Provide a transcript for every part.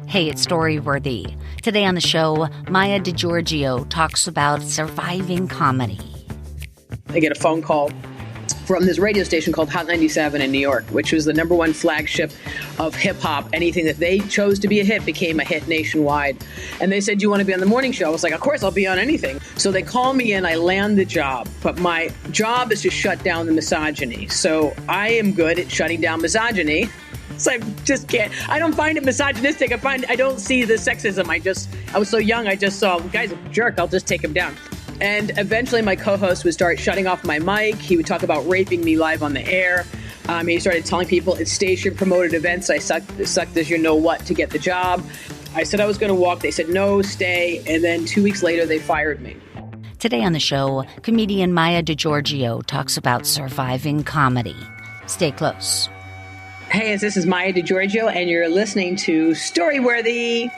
Hey, it's Storyworthy. Today on the show, Maija DiGiorgio talks about surviving comedy. I get a phone call from this radio station called Hot 97 in New York, which was the number one flagship of hip-hop. Anything that they chose to be a hit became a hit nationwide. And they said, "Do you want to be on the morning show?" I was like, "Of course, I'll be on anything." So they call me in, I land the job. But my job is to shut down the misogyny. So I am good at shutting down misogyny. So I just can't. I don't find it misogynistic. I don't see the sexism. I was so young, I just saw, guy's a jerk, I'll just take him down. And eventually my co-host would start shutting off my mic. He would talk about raping me live on the air. He started telling people at station promoted events I sucked as you know what to get the job. I said I was going to walk. They said, no, stay. And then 2 weeks later, they fired me. Today on the show, comedian Maija DiGiorgio talks about surviving comedy. Stay close. Hey, this is Maija DiGiorgio, and you're listening to Storyworthy.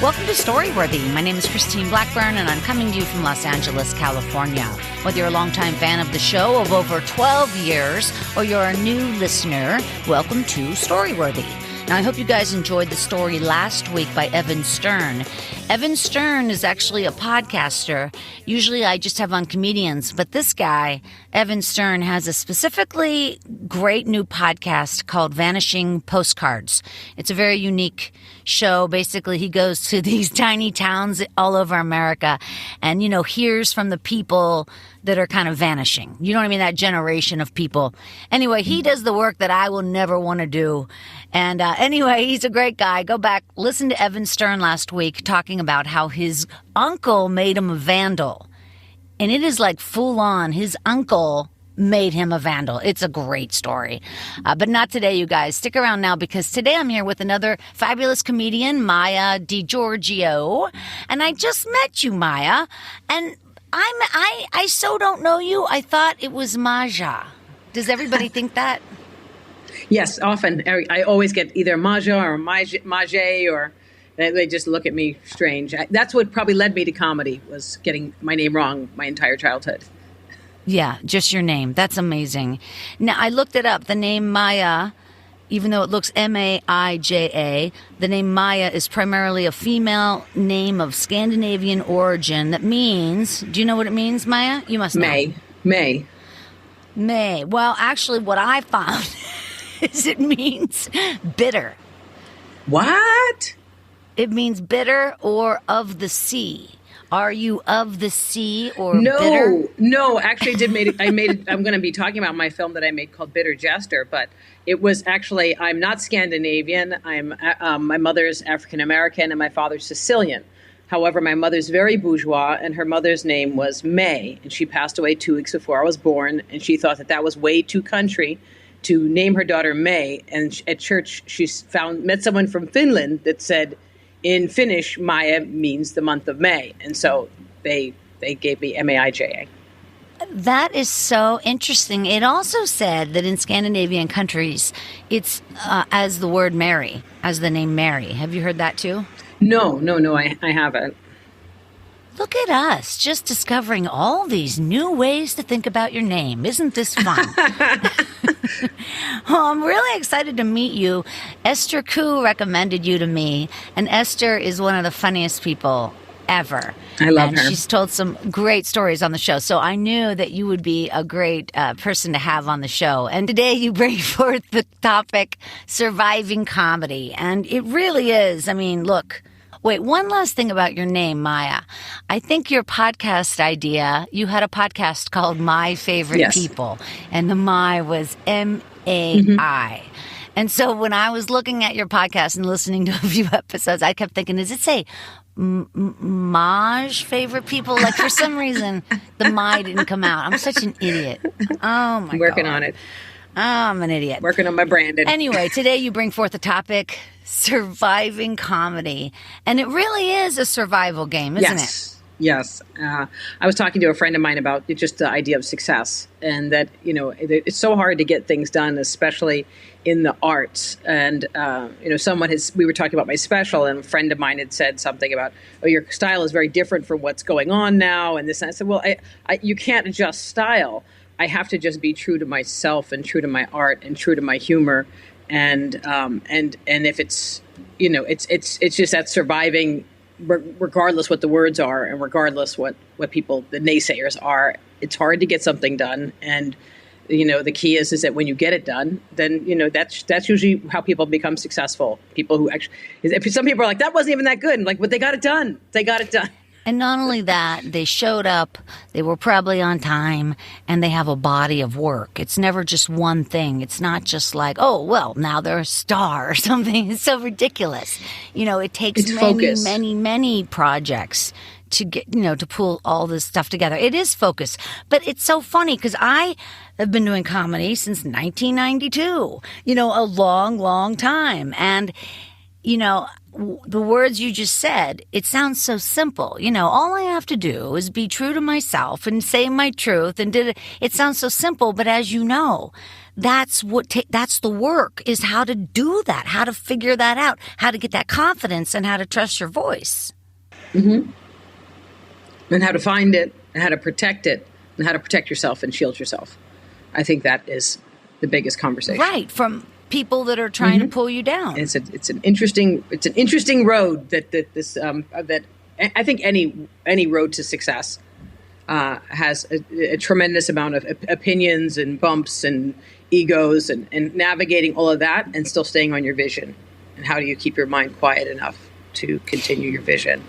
Welcome to Storyworthy. My name is Christine Blackburn, and I'm coming to you from Los Angeles, California. Whether you're a longtime fan of the show of over 12 years or you're a new listener, welcome to Storyworthy. Now, I hope you guys enjoyed the story last week by Evan Stern. Evan Stern is actually a podcaster. Usually I just have on comedians, but this guy, Evan Stern, has a specifically great new podcast called Vanishing Postcards. It's a very unique show. Basically, he goes to these tiny towns all over America and, hears from the people that are kind of vanishing. You know what I mean? That generation of people. Anyway, he does the work that I will never want to do. And anyway, he's a great guy. Go back, listen to Evan Stern last week talking about how his uncle made him a vandal. And it is like full on. His uncle made him a vandal. It's a great story. But not today, you guys. Stick around now because today I'm here with another fabulous comedian, Maija DiGiorgio. And I just met you, Maija. And I so don't know you. I thought it was Maija. Does everybody think that? Yes, often. I always get either Maija or Maije, or they just look at me strange. That's what probably led me to comedy, was getting my name wrong my entire childhood. Yeah, just your name. That's amazing. Now, I looked it up. The name Maija, even though it looks Maija, the name Maija is primarily a female name of Scandinavian origin that means, do you know what it means, Maija? You must know. May. Well, actually, what I found is it means bitter. What? It means bitter or of the sea. Are you of the sea or bitter? No. Actually, I'm going to be talking about my film that I made called Bitter Jester, but it was actually, I'm not Scandinavian. My mother's African American and my father's Sicilian. However, my mother's very bourgeois, and her mother's name was May, and she passed away 2 weeks before I was born, and she thought that was way too country to name her daughter May. And at church, she met someone from Finland that said, in Finnish, Maija means the month of May. And so they gave me Maija. That is so interesting. It also said that in Scandinavian countries, it's as the word Mary, as the name Mary. Have you heard that too? No, I haven't. Look at us, just discovering all these new ways to think about your name. Isn't this fun? Well, I'm really excited to meet you. Esther Koo recommended you to me, and Esther is one of the funniest people ever. I love her. She's told some great stories on the show, so I knew that you would be a great person to have on the show. And today you bring forth the topic, surviving comedy, and it really is. I mean, look. Wait, one last thing about your name, Maija. I think your podcast idea, you had a podcast called My Favorite People, and the My was M-A-I. Mm-hmm. And so when I was looking at your podcast and listening to a few episodes, I kept thinking, does it say Maj favorite people? Like, for some reason, the My didn't come out. I'm such an idiot. Oh, my God. Working on it. Oh, I'm an idiot. Working on my branding. Anyway, today you bring forth the topic, surviving comedy. And it really is a survival game, isn't it? Yes. I was talking to a friend of mine about just the idea of success, and that, it's so hard to get things done, especially in the arts. And, we were talking about my special, and a friend of mine had said something about, oh, your style is very different from what's going on now. And this, and I said, well, you can't adjust style. I have to just be true to myself and true to my art and true to my humor. And if it's, it's just that surviving, regardless what the words are and regardless what people, the naysayers are, it's hard to get something done. And, the key is that when you get it done, then, that's usually how people become successful. People who actually, some people are like, that wasn't even that good. And like, but they got it done. They got it done. And not only that, they showed up, they were probably on time, and they have a body of work. It's never just one thing. It's not just like, oh, well, now they're a star or something. It's so ridiculous. It takes many projects to get, to pull all this stuff together. It is focus. But it's so funny because I have been doing comedy since 1992, a long, long time. And, the words you just said, it sounds so simple. All I have to do is be true to myself and say my truth and it sounds so simple, but as you know, that's the work, is how to do that, how to figure that out, how to get that confidence and how to trust your voice. Mm-hmm. And how to find it and how to protect it and how to protect yourself and shield yourself. I think that is the biggest conversation. Right. From people that are trying to pull you down. It's an interesting road that I think any road to success has a tremendous amount of opinions and bumps and egos and navigating all of that and still staying on your vision. And how do you keep your mind quiet enough to continue your vision?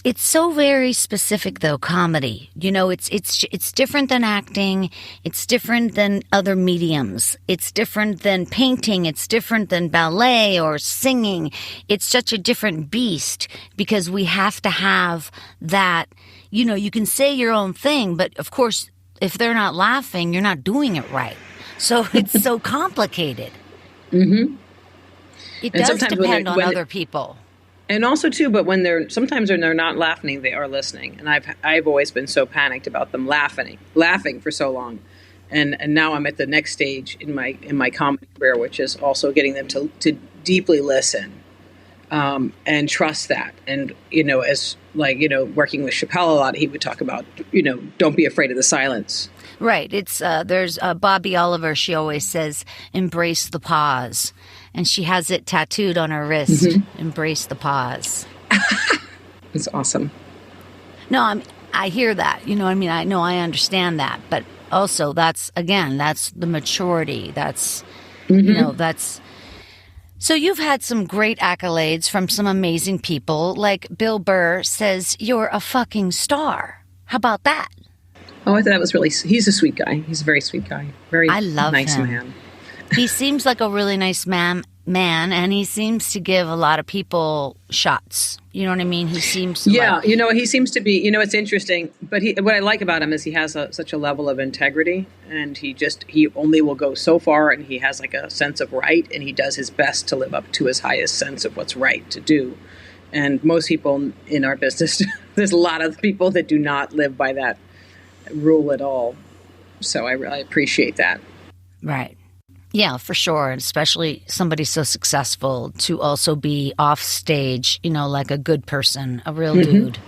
It's so very specific, though, comedy. It's different than acting. It's different than other mediums. It's different than painting. It's different than ballet or singing. It's such a different beast because we have to have that, you can say your own thing, but of course, if they're not laughing, you're not doing it right. So it's so complicated. Mm-hmm. It does depend on other people. And also too, but when they're not laughing, they are listening. And I've always been so panicked about them laughing for so long, and now I'm at the next stage in my comedy career, which is also getting them to deeply listen, and trust that. And as working with Chappelle a lot, he would talk about don't be afraid of the silence. Right. It's there's Bobby Oliver. She always says embrace the pause. And she has it tattooed on her wrist. Mm-hmm. Embrace the pause. That's awesome. No, I hear that. I understand that. But also, that's the maturity. That's, that's. So you've had some great accolades from some amazing people. Like Bill Burr says, you're a fucking star. How about that? Oh, I thought that was he's a sweet guy. He's a very sweet guy. I love nice him. Man. He seems like a really nice man, and he seems to give a lot of people shots. You know what I mean? He seems to he seems to be, it's interesting. But what I like about him is he has such a level of integrity, and he only will go so far, and he has like a sense of right, and he does his best to live up to his highest sense of what's right to do. And most people in our business, there's a lot of people that do not live by that rule at all. So I really appreciate that. Right. Yeah, for sure. Especially somebody so successful to also be off stage, like a good person, a real dude,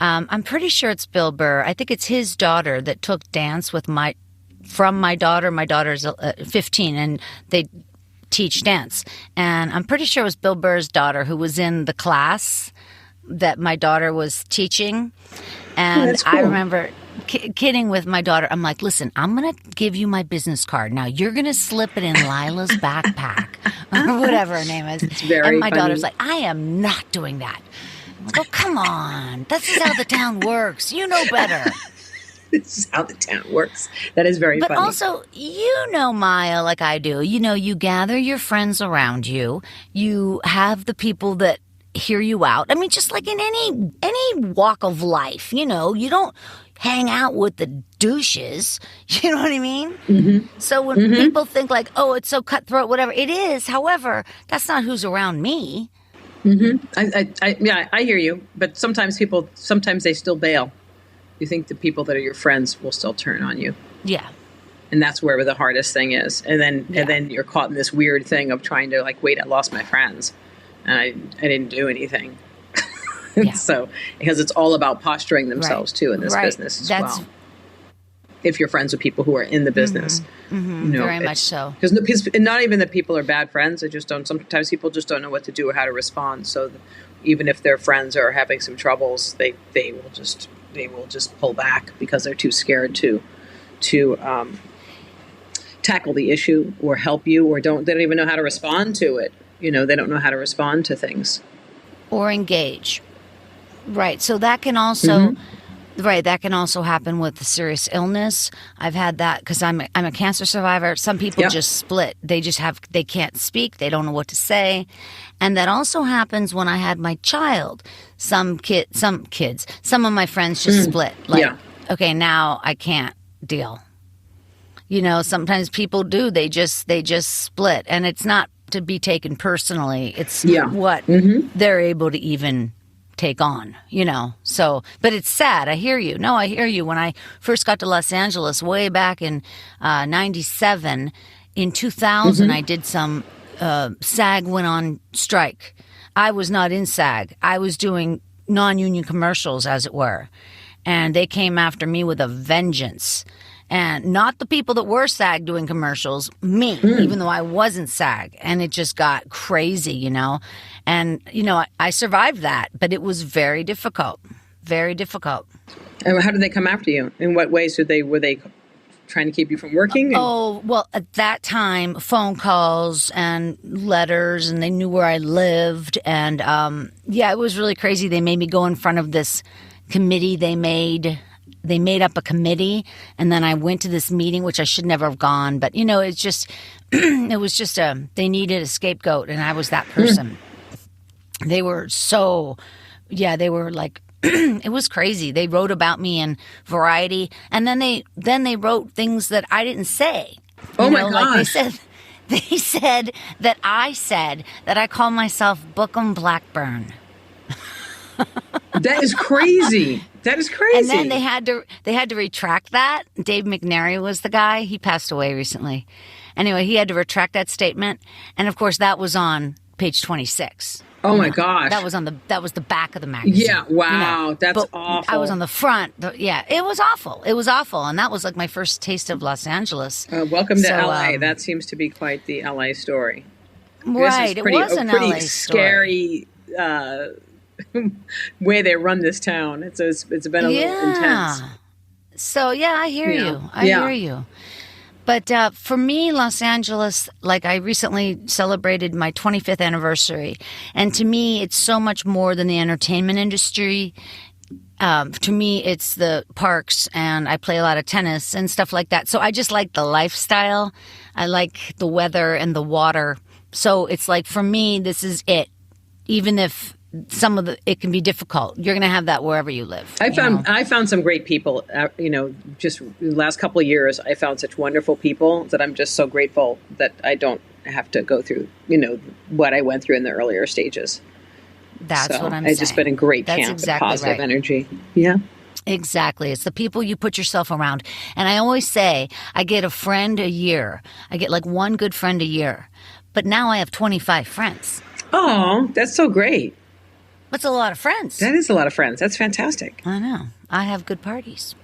I'm pretty sure it's Bill Burr. I think it's his daughter that took dance from my daughter. My daughter's 15 and they teach dance. And I'm pretty sure it was Bill Burr's daughter who was in the class that my daughter was teaching. And cool. I remember kidding with my daughter. I'm like, listen, I'm going to give you my business card. Now you're going to slip it in Lila's backpack or whatever her name is. It's very and my funny. Daughter's like, I am not doing that. I'm like, oh, come on. This is how the town works. You know better. This is how the town works. That is very funny. But also, Maija, like I do, you gather your friends around you. You have the people that hear you out. I mean, just like in any walk of life, you don't hang out with the douches. You know what I mean? Mm-hmm. So when people think like, oh, it's so cutthroat, whatever, it is. However, that's not who's around me. I hear you. But sometimes they still bail. You think the people that are your friends will still turn on you. Yeah. And that's where the hardest thing is. And then you're caught in this weird thing of trying to like, wait, I lost my friends and I didn't do anything. Yeah. So, because it's all about posturing themselves too in this business as well. If you're friends with people who are in the business, very much so. Because not even that people are bad friends. They just don't. Sometimes people just don't know what to do or how to respond. So even if their friends are having some troubles, they will just pull back because they're too scared to tackle the issue or help you, or they don't even know how to respond to it. They don't know how to respond to things or engage. Right. So that can also, that can also happen with serious illness. I've had that because I'm a cancer survivor. Some people just split. They can't speak. They don't know what to say. And that also happens when I had my child. Some of my friends just split. Like, okay, now I can't deal. Sometimes people do. They just split. And it's not to be taken personally. It's what they're able to even take on, so, but it's sad. I hear you. No, I hear you. When I first got to Los Angeles way back in 97, in 2000, I did some, SAG went on strike. I was not in SAG. I was doing non-union commercials, as it were. And they came after me with a vengeance. And not the people that were SAG doing commercials, me, even though I wasn't SAG. And it just got crazy, And, I survived that, but it was very difficult. Very difficult. And how did they come after you? In what ways were they trying to keep you from working? Oh, well, at that time, phone calls and letters, and they knew where I lived. And, it was really crazy. They made me go in front of this committee they made up a committee, and then I went to this meeting, which I should never have gone. But, it's just, it was just they needed a scapegoat, and I was that person. They were they were like, it was crazy. They wrote about me in Variety, and then they wrote things that I didn't say. Oh my gosh. Like they said that I call myself Bookham Blackburn. That is crazy. That is crazy. And then they had to retract that. Dave McNary was the guy. He passed away recently. Anyway, he had to retract that statement, and of course, that was on page 26. Oh my gosh! That was the back of the magazine. Yeah, wow, that's awful. I was on the front. It was awful. It was awful, and that was like my first taste of Los Angeles. Welcome to LA. That seems to be quite the LA story. Right, it was an LA scary. Way they run this town. It's been a little intense. So I hear you. I hear you. But for me, Los Angeles, like I recently celebrated my 25th anniversary, and to me, it's so much more than the entertainment industry. To me, it's the parks, and I play a lot of tennis and stuff like that. So I just like the lifestyle. I like the weather and the water. So it's like, for me, this is it. Even if it can be difficult, you're going to have that wherever you live. I found some great people. Just the last couple of years, I found such wonderful people that I'm just so grateful that I don't have to go through, what I went through in the earlier stages. That's what I'm saying. It's just been a great That's camp exactly of positive right. energy. Yeah. Exactly. It's the people you put yourself around. And I always say, I get a friend a year. I get like one good friend a year. But now I have 25 friends. Oh, that's so great. That's a lot of friends. That is a lot of friends. That's fantastic. I know. I have good parties.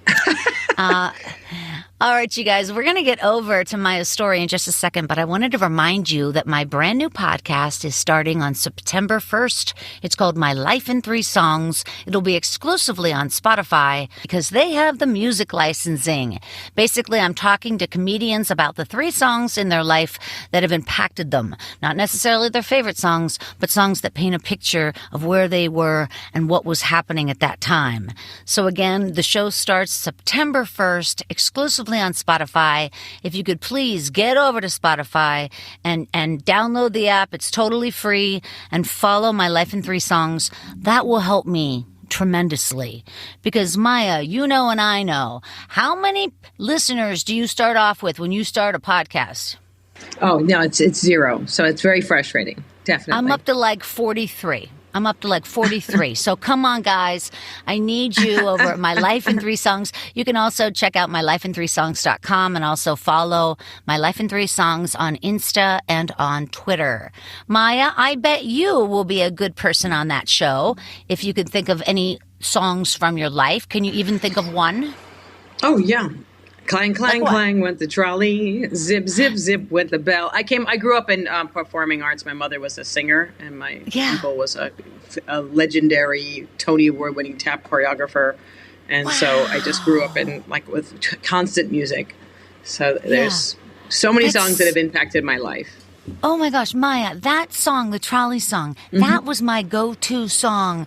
All right, you guys, we're going to get over to Maija's story in just a second, but I wanted to remind you that my brand new podcast is starting on September 1st. It's called My Life in 3 Songs. It'll be exclusively on Spotify because they have the music licensing. Basically, I'm talking to comedians about the 3 songs in their life that have impacted them. Not necessarily their favorite songs, but songs that paint a picture of where they were and what was happening at that time. So again, the show starts September 1st, exclusively on Spotify. If you could please get over to Spotify and download the app. It's totally free, and follow My Life in 3 Songs. That will help me tremendously. Because Maija, you know and I know, how many listeners do you start off with when you start a podcast? Oh, no, it's 0. So it's very frustrating Definitely. I'm up to like 43. So come on, guys. I need you over at My Life in 3 Songs. You can also check out mylifein3songs.com and also follow My Life in 3 Songs on Insta and on Twitter. Maija, I bet you will be a good person on that show. If you could think of any songs from your life, can you even think of one? Oh, yeah. Clang, clang, clang went the trolley. Zip, zip, zip went the bell. I grew up in performing arts. My mother was a singer, and my uncle was a legendary Tony Award-winning tap choreographer. And so I just grew up in with constant music. So there's so many songs that have impacted my life. Oh my gosh, Maija, that song, the trolley song, that was my go-to song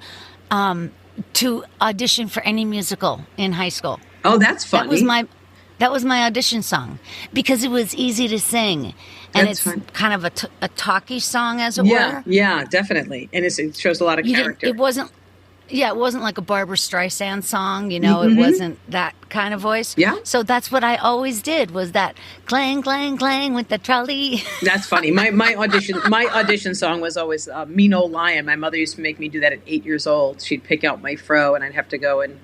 to audition for any musical in high school. Oh, that's funny. That was my audition song because it was easy to sing, and it's kind of a talky song, as it were. Yeah, definitely, and it shows a lot of character. It wasn't like a Barbara Streisand song, It wasn't that kind of voice. Yeah. So that's what I always did was that clang, clang, clang with the trolley. That's funny. My audition song was always "Mean Old Lion." My mother used to make me do that at 8 years old. She'd pick out my fro, and I'd have to go and.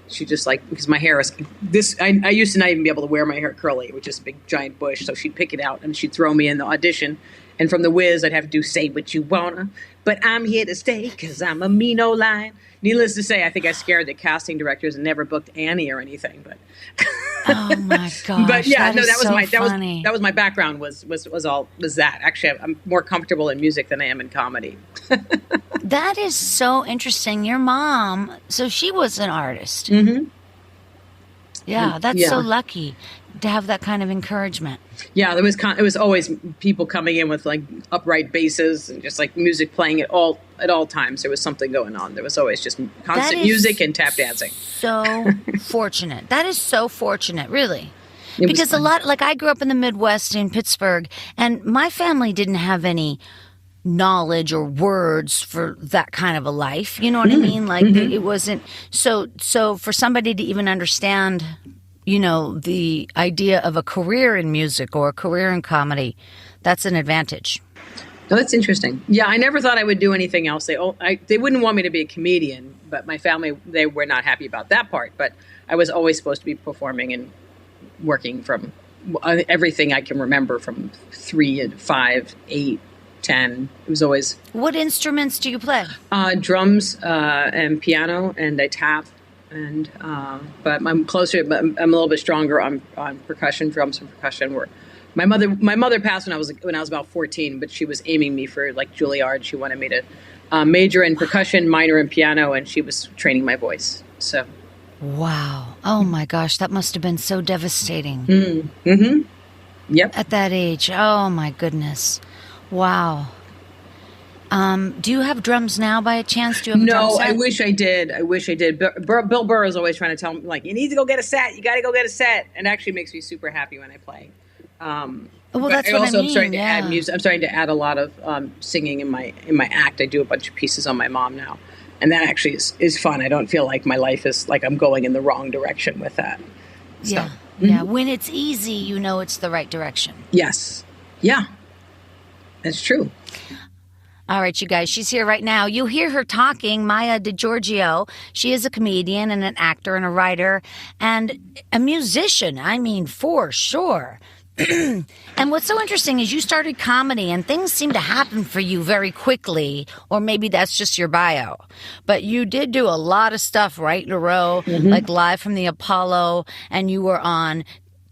She just because my hair is this. I used to not even be able to wear my hair curly, which is a big giant bush. So she'd pick it out and she'd throw me in the audition. And from the whiz, I'd have to do "Say What You Wanna," but I'm here to stay because I'm a mean old lion. Needless to say, I think I scared the casting directors and never booked Annie or anything. But oh my gosh! But yeah, that was my background was that. Actually, I'm more comfortable in music than I am in comedy. That is so interesting. Your mom, so she was an artist. Mm-hmm. Yeah, that's so lucky to have that kind of encouragement. Yeah, it was always people coming in with upright basses and just music playing at all times. There was something going on. There was always just constant music and tap dancing. So fortunate. That is so fortunate, really. Because a lot, I grew up in the Midwest in Pittsburgh, and my family didn't have any knowledge or words for that kind of a life. You know what I mean? It wasn't so for somebody to even understand, the idea of a career in music or a career in comedy, that's an advantage. Oh, that's interesting. Yeah, I never thought I would do anything else. They wouldn't want me to be a comedian, but my family, they were not happy about that part. But I was always supposed to be performing and working from everything I can remember from 3 and 5, 8, 10. It was always. What instruments do you play? Drums and piano, and I tap. And but I'm closer. But I'm a little bit stronger on percussion, drums and percussion. Where my mother passed when I was about 14, but she was aiming me for Juilliard. She wanted me to major in percussion, minor in piano, and she was training my voice. So. Wow! Oh my gosh, that must have been so devastating. Mm-hmm. Yep. At that age, oh my goodness. Wow. Do you have drums now by a chance? Do you have a drum set? I wish I did. Bill Burr is always trying to tell me, you need to go get a set. You got to go get a set. And it actually makes me super happy when I play. Well, that's what I mean. I'm starting to add music. I'm starting to add a lot of singing in my act. I do a bunch of pieces on my mom now. And that actually is fun. I don't feel like my life is I'm going in the wrong direction with that. So, yeah. Yeah. When it's easy, it's the right direction. Yes. Yeah. That's true. All right, you guys, she's here right now. You hear her talking, Maija DiGiorgio. She is a comedian and an actor and a writer and a musician. I mean, for sure. And what's so interesting is you started comedy and things seem to happen for you very quickly, or maybe that's just your bio. But you did do a lot of stuff right in a row, like Live from the Apollo, and you were on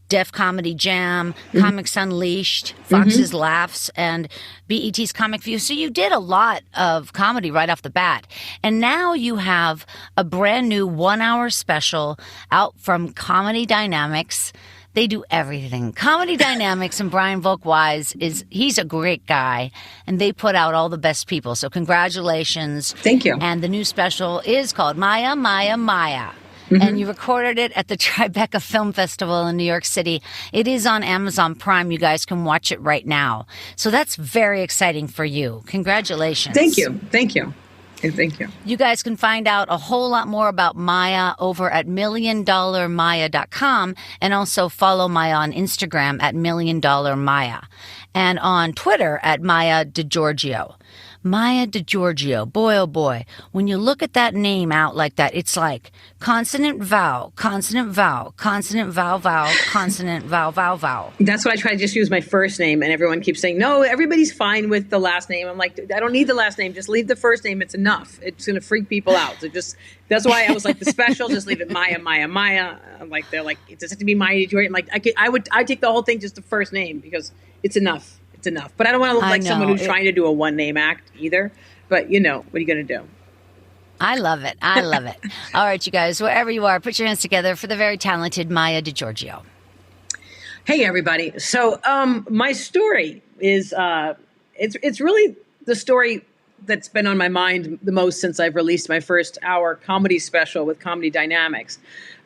Def Comedy Jam, Comics Unleashed, Fox's Laughs, and BET's Comic View. So you did a lot of comedy right off the bat. And now you have a brand new 1-hour special out from Comedy Dynamics. They do everything. Comedy Dynamics and Brian Volk-Wise he's a great guy, and they put out all the best people. So congratulations. Thank you. And the new special is called Maija, Maija, Maija. And you recorded it at the Tribeca Film Festival in New York City. It is on Amazon Prime. You guys can watch it right now. So that's very exciting for you. Congratulations. Thank you. Thank you. Thank you. You guys can find out a whole lot more about Maija over at milliondollarmaija.com, and also follow Maija on Instagram at milliondollarmaija and on Twitter at Maija DiGiorgio. Maija DiGiorgio. Boy, oh boy. When you look at that name out like that, it's like consonant, vowel, consonant, vowel, consonant, vowel, vowel, consonant, vowel, vowel, vowel. That's why I try to just use my first name, and everyone keeps saying, no, everybody's fine with the last name. I'm like, I don't need the last name. Just leave the first name. It's enough. It's going to freak people out. So that's why I was like, the special, just leave it Maija, Maija, Maija. I'm like, they're like, it doesn't have to be Maija DiGiorgio. I'm like, I take the whole thing, just the first name, because it's enough. It's enough. But I don't want to look like someone who's trying to do a one-name act either. But, what are you going to do? I love it. I love it. All right, you guys, wherever you are, put your hands together for the very talented Maija DiGiorgio. Hey, everybody. So my story is, it's really the story that's been on my mind the most since I've released my first hour comedy special with Comedy Dynamics.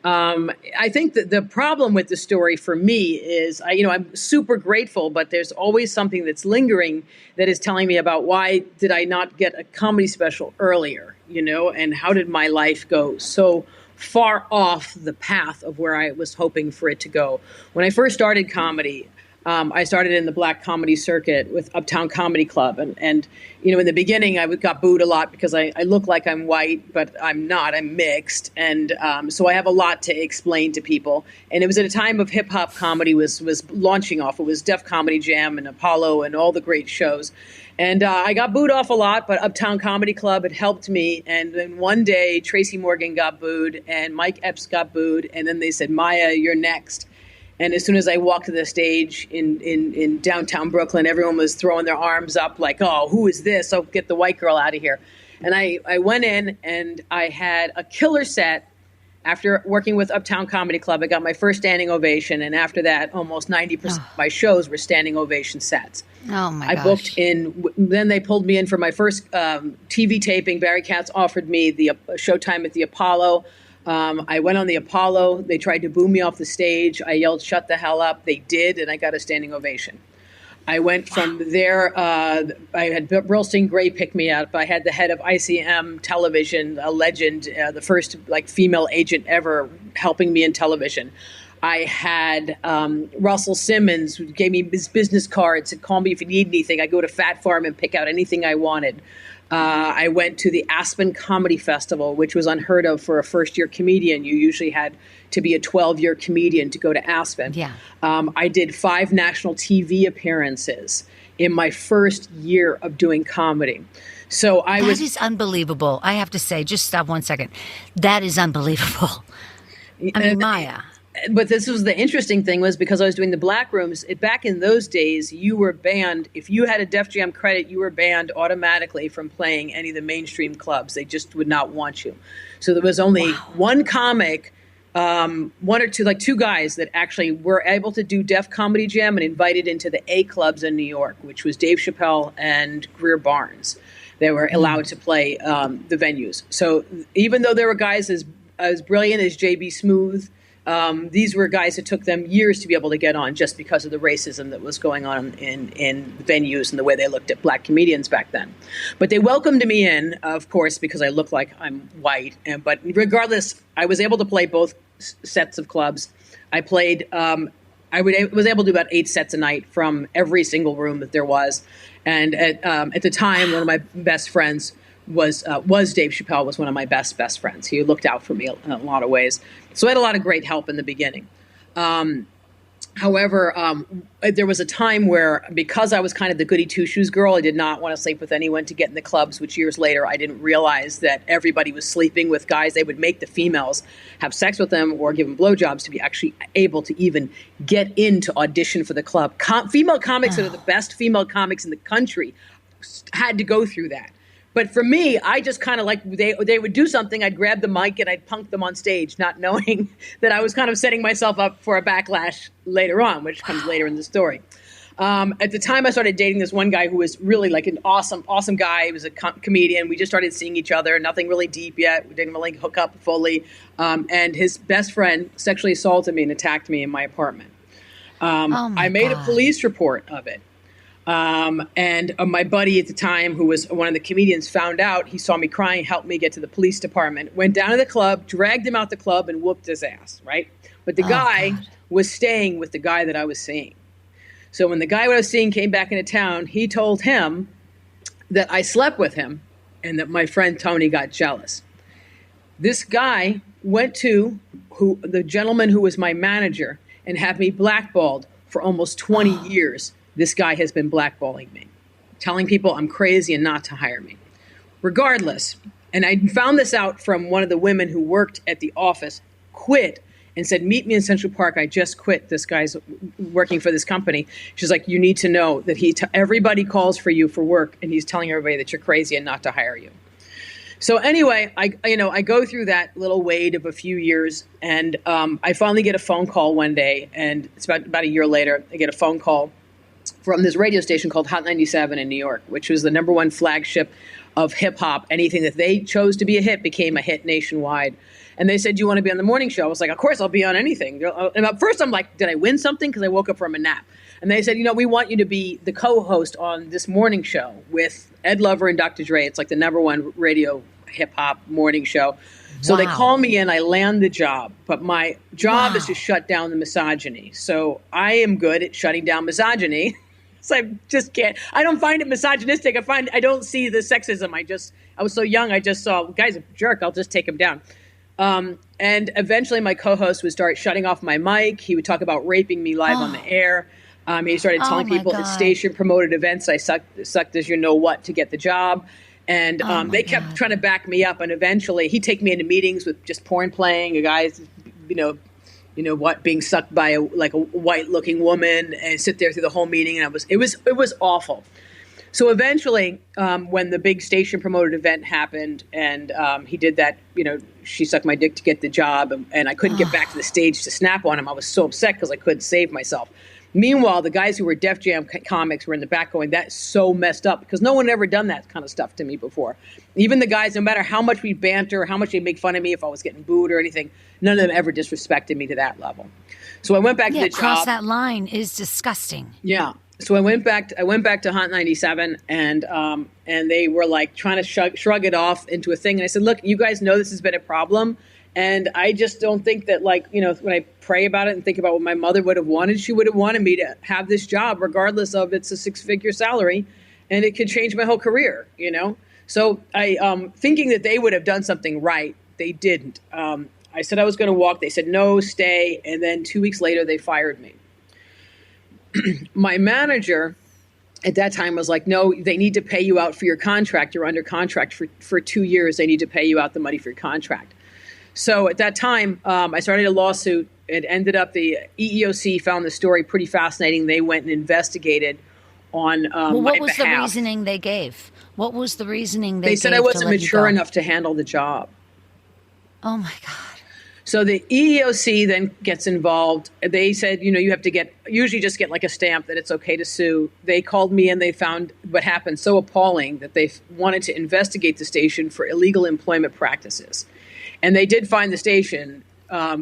I think that the problem with the story for me is, I'm super grateful, but there's always something that's lingering that is telling me about why did I not get a comedy special earlier, and how did my life go so far off the path of where I was hoping for it to go. When I first started comedy, I started in the black comedy circuit with Uptown Comedy Club. And in the beginning, I got booed a lot because I look like I'm white, but I'm not. I'm mixed. And so I have a lot to explain to people. And it was at a time of hip-hop comedy was launching off. It was Def Comedy Jam and Apollo and all the great shows. And I got booed off a lot, but Uptown Comedy Club had helped me. And then one day, Tracy Morgan got booed and Mike Epps got booed. And then they said, Maija, you're next. And as soon as I walked to the stage in downtown Brooklyn, everyone was throwing their arms up like, oh, who is this? Oh, get the white girl out of here. And I went in and I had a killer set. After working with Uptown Comedy Club, I got my first standing ovation. And after that, almost 90% of my shows were standing ovation sets. Oh, my gosh. I booked in. Then they pulled me in for my first TV taping. Barry Katz offered me the showtime at the Apollo. I went on the Apollo. They tried to boo me off the stage. I yelled, shut the hell up. They did, and I got a standing ovation. I went from there. I had Burlstein Gray pick me up. I had the head of ICM Television, a legend, the first female agent ever helping me in television. I had Russell Simmons, who gave me his business card, said, call me if you need anything. I go to Fat Farm and pick out anything I wanted. I went to the Aspen Comedy Festival, which was unheard of for a first-year comedian. You usually had to be a 12-year comedian to go to Aspen. Yeah. I did 5 national TV appearances in my first year of doing comedy. So that is unbelievable. I have to say, just stop 1 second. That is unbelievable. I mean, Maija. But this was the interesting thing was because I was doing the black rooms, back in those days, you were banned. If you had a Def Jam credit, you were banned automatically from playing any of the mainstream clubs. They just would not want you. So there was only one comic, one or two, two guys that actually were able to do Def Comedy Jam and invited into the A clubs in New York, which was Dave Chappelle and Greer Barnes. They were allowed to play the venues. So even though there were guys as brilliant as J.B. Smoove, these were guys it took them years to be able to get on just because of the racism that was going on in venues and the way they looked at black comedians back then. But they welcomed me in, of course, because I look like I'm white. But regardless, I was able to play both sets of clubs. I played, was able to do about 8 sets a night from every single room that there was. And at the time, one of my best friends was Dave Chappelle, was one of my best friends. He looked out for me in a lot of ways. So I had a lot of great help in the beginning. However, there was a time where, because I was kind of the goody two-shoes girl, I did not want to sleep with anyone to get in the clubs, which years later I didn't realize that everybody was sleeping with guys. They would make the females have sex with them or give them blowjobs to be actually able to even get in to audition for the club. Female comics that are the best female comics in the country had to go through that. But for me, I just kind of they would do something, I'd grab the mic and I'd punk them on stage, not knowing that I was kind of setting myself up for a backlash later on, which comes later in the story. At the time, I started dating this one guy who was really an awesome guy. He was a comedian. We just started seeing each other, nothing really deep yet. We didn't really hook up fully. And his best friend sexually assaulted me and attacked me in my apartment. I made a police report of it. And my buddy at the time, who was one of the comedians, found out. He saw me crying, helped me get to the police department, went down to the club, dragged him out the club, and whooped his ass, right? But the guy was staying with the guy that I was seeing. So when the guy I was seeing came back into town, he told him, that I slept with him and that my friend Tony got jealous. This guy went to the gentleman who was my manager and had me blackballed for almost 20 years. This guy has been blackballing me, telling people I'm crazy and not to hire me. Regardless, and I found this out from one of the women who worked at the office, quit and said, meet me in Central Park. I just quit. This guy's working for this company. She's like, you need to know that everybody calls for you for work, and he's telling everybody that you're crazy and not to hire you. So anyway, I go through that little wait of a few years, and I finally get a phone call one day, and it's about a year later, I get a phone call from this radio station called Hot 97 in New York, which was the number one flagship of hip hop. Anything that they chose to be a hit became a hit nationwide. And they said, do you want to be on the morning show? I was like, of course I'll be on anything. And at first I'm like, did I win something? Because I woke up from a nap. And they said, we want you to be the co-host on this morning show with Ed Lover and Dr. Dre. It's like the number one radio hip hop morning show. So They call me in, I land the job. But my job is to shut down the misogyny. So I am good at shutting down misogyny. So I just can't. I don't find it misogynistic. I don't see the sexism. I was so young. I just saw, guy's a jerk. I'll just take him down. And eventually my co-host would start shutting off my mic. He would talk about raping me live on the air. He started telling people at station promoted events I sucked as you know what to get the job. And they kept trying to back me up. And eventually he'd take me into meetings with just porn playing, a guy's, being sucked by a white looking woman, and sit there through the whole meeting. And it was awful. So eventually, when the big station promoted event happened, and he did that, she sucked my dick to get the job, and I couldn't get back to the stage to snap on him. I was so upset because I couldn't save myself. Meanwhile, the guys who were Def Jam comics were in the back going, that's so messed up, because no one had ever done that kind of stuff to me before. Even the guys, no matter how much we banter, how much they make fun of me if I was getting booed or anything, none of them ever disrespected me to that level. So I went back to the job. Cross that line is disgusting. Yeah. So I went back to Hot 97, and they were like trying to shrug it off into a thing. And I said, look, you guys know this has been a problem. And I just don't think that, when I pray about it and think about what my mother would have wanted, she would have wanted me to have this job, regardless of it's a 6-figure salary, and it could change my whole career, So I, thinking that they would have done something right, they didn't. I said I was going to walk. They said, no, stay. And then 2 weeks later, they fired me. My manager at that time was like, no, they need to pay you out for your contract. You're under contract for 2 years. They need to pay you out the money for your contract. So at that time, I started a lawsuit. It ended up the EEOC found the story pretty fascinating. They went and investigated on my behalf. What was the reasoning they gave? What was the reasoning they gave? They said I wasn't mature enough to handle the job. Oh, my God. So the EEOC then gets involved. They said, you have to usually just get like a stamp that it's okay to sue. They called me and they found what happened so appalling that they wanted to investigate the station for illegal employment practices. And they did find the station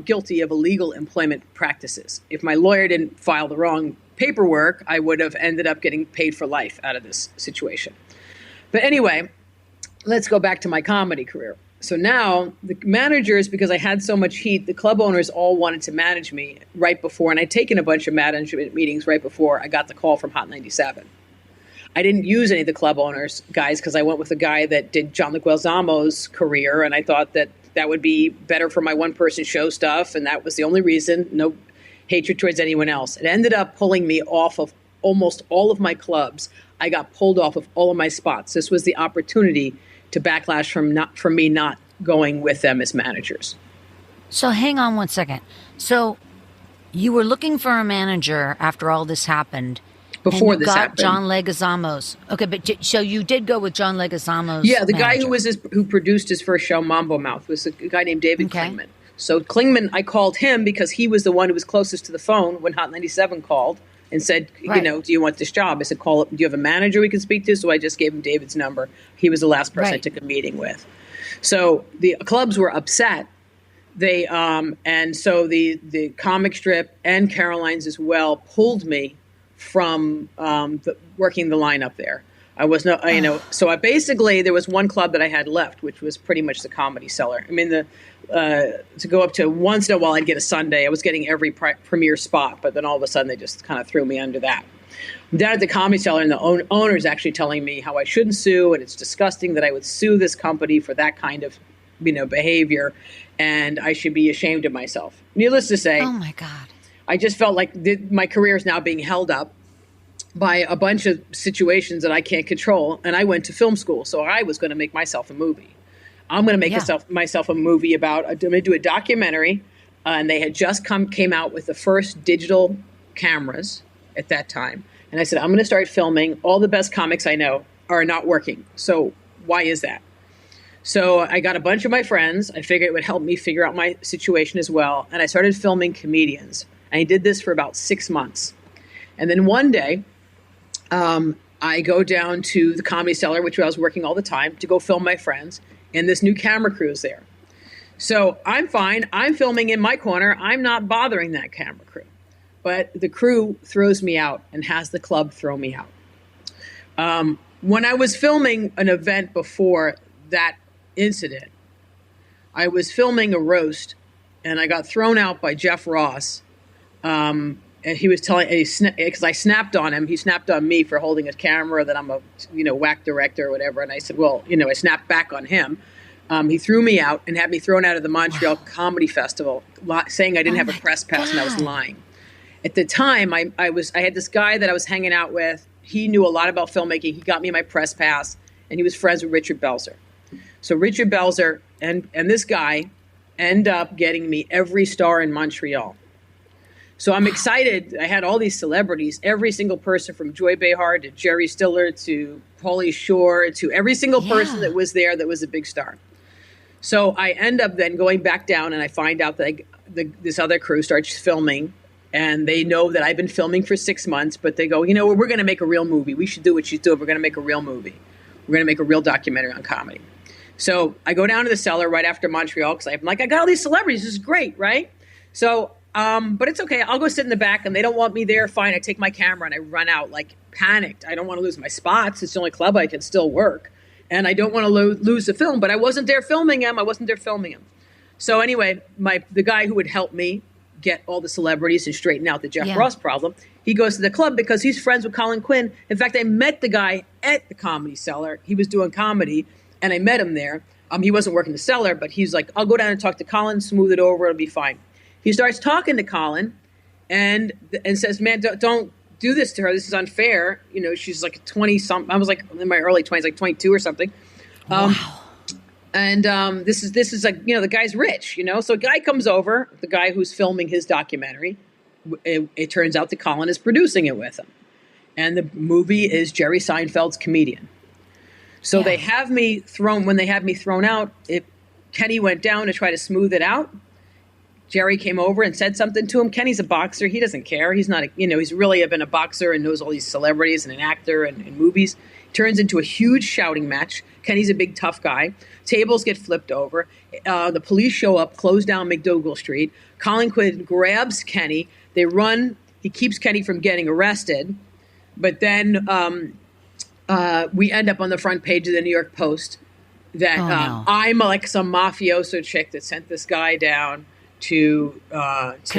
guilty of illegal employment practices. If my lawyer didn't file the wrong paperwork, I would have ended up getting paid for life out of this situation. But anyway, let's go back to my comedy career. So now the managers, because I had so much heat, the club owners all wanted to manage me right before, and I'd taken a bunch of management meetings right before I got the call from Hot 97. I didn't use any of the club owners guys because I went with a guy that did John Leguizamo's career, and I thought that would be better for my one-person show stuff, and that was the only reason. No hatred towards anyone else. It ended up pulling me off of almost all of my clubs. I got pulled off of all of my spots. This was the opportunity to backlash from me not going with them as managers. So hang on one second. So you were looking for a manager after all this happened. Before this happened. John Leguizamo's. Okay, but so you did go with John Leguizamo's. Yeah, the manager. guy who produced his first show, Mambo Mouth, was a guy named David Klingman. So Klingman, I called him because he was the one who was closest to the phone when Hot 97 called and said, do you want this job? I said, call up. Do you have a manager we can speak to? So I just gave him David's number. He was the last person I took a meeting with. So the clubs were upset. They and so the comic strip and Caroline's as well pulled me from working the lineup there. I was no, so I basically, there was one club that I had left, which was pretty much the Comedy Cellar. I mean, to go up to once in a while, I'd get a Sunday. I was getting every premiere spot, but then all of a sudden they just kind of threw me under that. I'm down at the Comedy Cellar, and the owner's actually telling me how I shouldn't sue, and it's disgusting that I would sue this company for that kind of, behavior, and I should be ashamed of myself. Needless to say, oh my God, I just felt like my career is now being held up by a bunch of situations that I can't control, and I went to film school, so I was going to make myself a movie. I'm going to make myself a movie about. I'm going to do a documentary, and they had just came out with the first digital cameras at that time. And I said, I'm going to start filming. All the best comics I know are not working. So why is that? So I got a bunch of my friends. I figured it would help me figure out my situation as well. And I started filming comedians. And I did this for about 6 months. And then one day, I go down to the Comedy Cellar, which I was working all the time, to go film my friends. And this new camera crew is there. So I'm fine. I'm filming in my corner. I'm not bothering that camera crew. But the crew throws me out and has the club throw me out. When I was filming an event before that incident, I was filming a roast, and I got thrown out by Jeff Ross. And he was telling, because I snapped on him. He snapped on me for holding a camera that I'm a, whack director or whatever. And I said, well, I snapped back on him. He threw me out and had me thrown out of the Montreal Comedy Festival, saying I didn't have a press pass and I was lying. At the time, I had this guy that I was hanging out with. He knew a lot about filmmaking. He got me my press pass, and he was friends with Richard Belzer. So Richard Belzer and this guy end up getting me every star in Montreal. So I'm excited. I had all these celebrities, every single person from Joy Behar to Jerry Stiller to Pauly Shore to every single person that was there that was a big star. So I end up then going back down, and I find out that this other crew starts filming. And they know that I've been filming for 6 months, but they go, we're going to make a real movie. We should do what she's doing. We're going to make a real movie. We're going to make a real documentary on comedy. So I go down to the Cellar right after Montreal because I'm like, I got all these celebrities. This is great, right? So, but it's okay. I'll go sit in the back, and they don't want me there. Fine. I take my camera and I run out like panicked. I don't want to lose my spots. It's the only club I can still work. And I don't want to lose the film, but I wasn't there filming him. So anyway, the guy who would help me get all the celebrities and straighten out the Jeff Ross problem, he goes to the club because he's friends with Colin Quinn. In fact, I met the guy at the Comedy Cellar. He was doing comedy, and I met him there. He wasn't working the Cellar, but he's like, I'll go down and talk to Colin, smooth it over, it'll be fine. He starts talking to Colin and says, man, don't do this to her. This is unfair. She's like 20-something. I was like in my early 20s, like 22 or something. Wow. And this is like, the guy's rich, So a guy comes over, the guy who's filming his documentary. It turns out that Colin is producing it with him. And the movie is Jerry Seinfeld's Comedian. So they have me when they had me thrown out, Kenny went down to try to smooth it out. Jerry came over and said something to him. Kenny's a boxer. He doesn't care. He's not, he's really been a boxer and knows all these celebrities and an actor and in movies. Turns into a huge shouting match. Kenny's a big, tough guy. Tables get flipped over. The police show up, close down McDougal Street. Colin Quinn grabs Kenny. They run. He keeps Kenny from getting arrested. But then we end up on the front page of the New York Post that I'm like some mafioso chick that sent this guy down to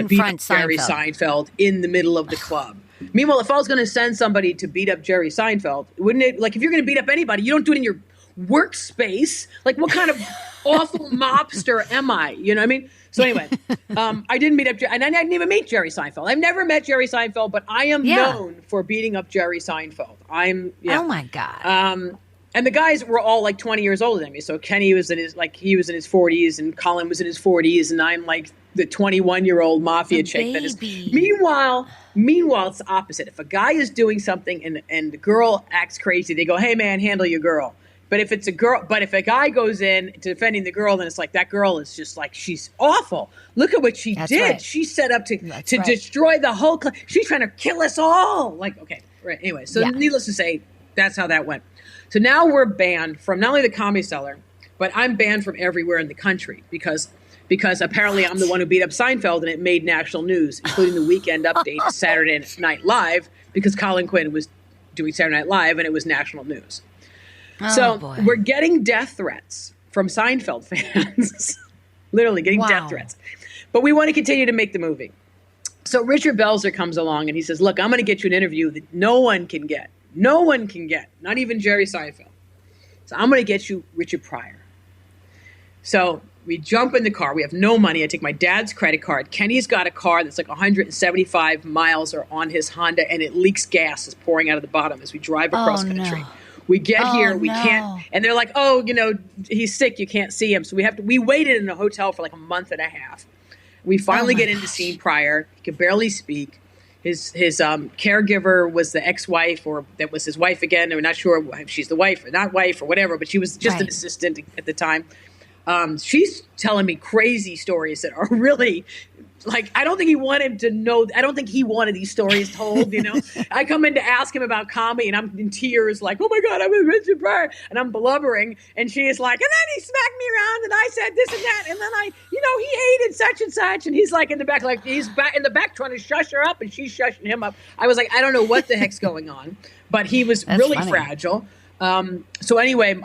beat up Jerry Seinfeld in the middle of the club. Meanwhile, if I was going to send somebody to beat up Jerry Seinfeld, wouldn't it, like if you're going to beat up anybody, you don't do it in your workspace. Like what kind of awful mobster am I? You know what I mean? So anyway, I didn't meet up, and I didn't even meet Jerry Seinfeld. I've never met Jerry Seinfeld, but I am known for beating up Jerry Seinfeld. Oh my God. And the guys were all like 20 years older than me. So Kenny was in his 40s, and Colin was in his 40s, and I'm like the 21-year-old mafia chick that is. Meanwhile, it's the opposite. If a guy is doing something and the girl acts crazy, they go, "Hey man, handle your girl." But if it's a girl, if a guy goes in to defending the girl, then it's like that girl is just like, she's awful. Look at what she did. Right. She set up to destroy the whole. She's trying to kill us all. Like, okay, right. Anyway, so needless to say, that's how that went. So now we're banned from not only the Comedy Cellar, but I'm banned from everywhere in the country because apparently I'm the one who beat up Seinfeld and it made national news, including the Weekend Update, Saturday Night Live, because Colin Quinn was doing Saturday Night Live and it was national news. We're getting death threats from Seinfeld fans, literally getting death threats. But we want to continue to make the movie. So Richard Belzer comes along and he says, look, I'm going to get you an interview that no one can get. No one can get. Not even Jerry Seinfeld. So I'm going to get you Richard Pryor. So we jump in the car. We have no money. I take my dad's credit card. Kenny's got a car that's like 175 miles or on his Honda, and it leaks gas. It's pouring out of the bottom as we drive across country. No. We get here, we can't, and they're like, oh, he's sick. You can't see him. So we waited in a hotel for like a month and a half. We finally get into seeing Pryor. He could barely speak. His caregiver was the ex-wife, or that was his wife again. We're not sure if she's the wife or not wife or whatever, but she was just an assistant at the time. She's telling me crazy stories that are really, like, I don't think he wanted to know. I don't think he wanted these stories told, I come in to ask him about comedy, and I'm in tears, like, oh my God, I'm with Richard Pryor, and I'm blubbering, and she is like, and then he smacked me around, and I said this and that, and then he hated such and such, and he's like in the back, like he's back in the back trying to shush her up, and she's shushing him up. I was like, I don't know what the heck's going on, but he was really fragile. So anyway,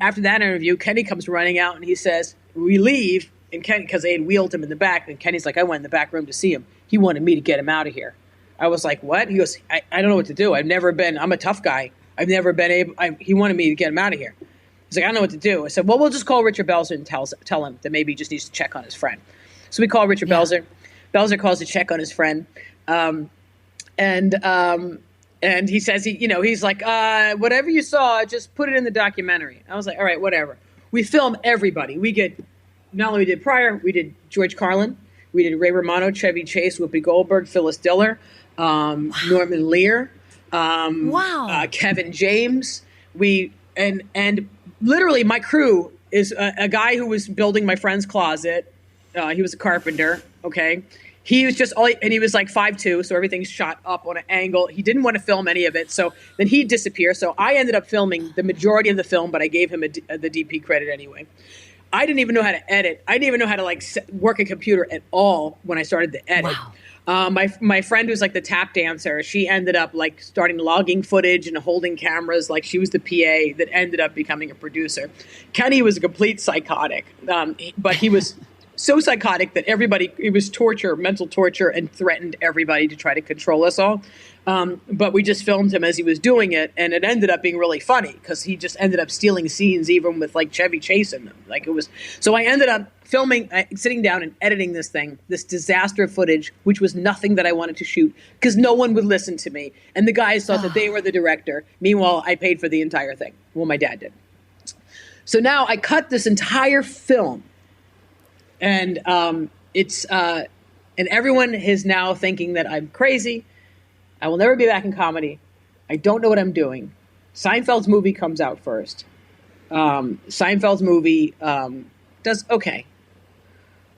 after that interview, Kenny comes running out and he says, we leave. And Kenny, because they had wheeled him in the back, and Kenny's like, I went in the back room to see him. He wanted me to get him out of here. I was like, what? He goes, I don't know what to do. I'm a tough guy. I've never been able, he wanted me to get him out of here. He's like, I don't know what to do. I said, well, we'll just call Richard Belzer and tell him that maybe he just needs to check on his friend. So we call Richard Belzer. Belzer calls to check on his friend. And he says, he's like, whatever you saw, just put it in the documentary. I was like, all right, whatever. We film everybody. Not only did Pryor, we did George Carlin, we did Ray Romano, Chevy Chase, Whoopi Goldberg, Phyllis Diller, Norman Lear, Kevin James. And literally my crew is a guy who was building my friend's closet. He was a carpenter. Okay. He was and he was like 5'2", so everything's shot up on an angle. He didn't want to film any of it, so then he'd disappear. So I ended up filming the majority of the film, but I gave him the DP credit anyway. I didn't even know how to edit. I didn't even know how to work a computer at all when I started to edit. Wow. My friend who's like the tap dancer, she ended up starting logging footage and holding cameras. Like she was the PA that ended up becoming a producer. Kenny was a complete psychotic, but he was so psychotic that it was torture, mental torture, and threatened everybody to try to control us all. But we just filmed him as he was doing it, and it ended up being really funny because he just ended up stealing scenes, even with Chevy Chase in them. So I ended up filming, sitting down and editing this disaster footage, which was nothing that I wanted to shoot because no one would listen to me, and the guys thought that they were the director. Meanwhile, I paid for the entire thing. Well, my dad did. So now I cut this entire film. And and everyone is now thinking that I'm crazy. I will never be back in comedy. I don't know what I'm doing. Seinfeld's movie comes out first. Seinfeld's movie does okay.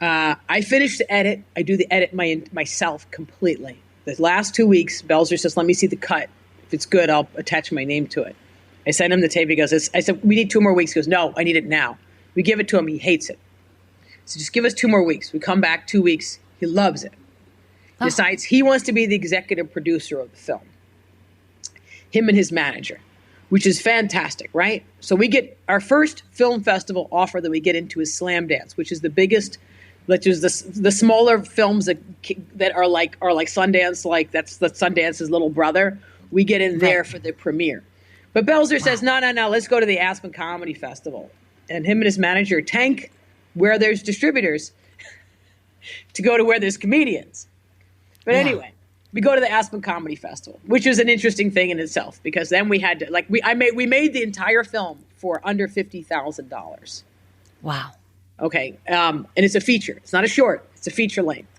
I finish the edit. I do the edit myself completely. The last 2 weeks, Belzer says, let me see the cut. If it's good, I'll attach my name to it. I send him the tape. He goes, I said, we need 2 more weeks. He goes, no, I need it now. We give it to him. He hates it. So just give us 2 more weeks. We come back 2 weeks. He loves it. Decides he wants to be the executive producer of the film. Him and his manager, which is fantastic, right? So we get our first film festival offer that we get into is Slam Dance, which is the biggest, which is the smaller films that are like Sundance, that's the Sundance's little brother. We get in there for the premiere. But Belzer says, no, let's go to the Aspen Comedy Festival. And him and his manager tank where there's distributors to go to where there's comedians. But anyway, we go to the Aspen Comedy Festival, which is an interesting thing in itself because then we had to we made the entire film for under $50,000. Wow. Okay, and it's a feature. It's not a short. It's a feature length.